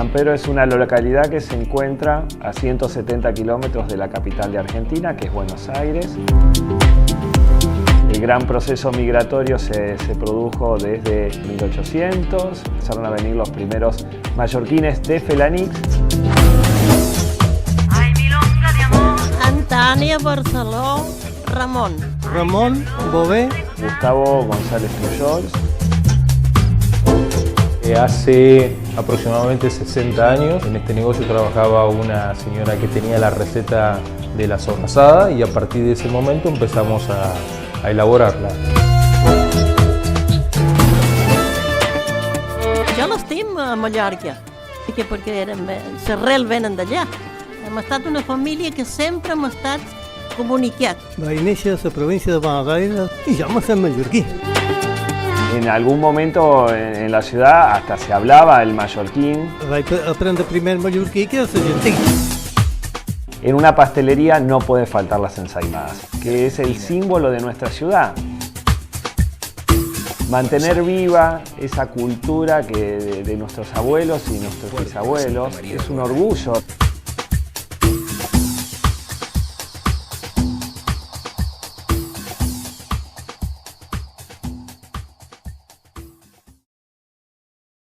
San Pedro es una localidad que se encuentra a 170 kilómetros de la capital de Argentina, que es Buenos Aires. El gran proceso migratorio se produjo desde 1800, empezaron a venir los primeros mallorquines de Felanix. Antània, Barceló, Ramon. Ramón, Bové. Gustavo González Pujols. Hace aproximadamente 60 años en este negocio trabajaba una señora que tenía la receta de la sobrasada y a partir de ese momento empezamos a elaborarla. Jo l'estim a Mallorca, perquè l'arrel venen d'allà. Hem estat una família que sempre hem estat comunicats. Vaig néixer a la província de Buenos Aires y ya me sé mallorquí. En algún momento en la ciudad hasta se hablaba el mallorquín. Vaig aprendre primer mallorquí que és argentí. En una pastelería no puede faltar las ensaimadas, que es el símbolo de nuestra ciudad. Mantener viva esa cultura de nuestros abuelos y nuestros bisabuelos es un orgullo.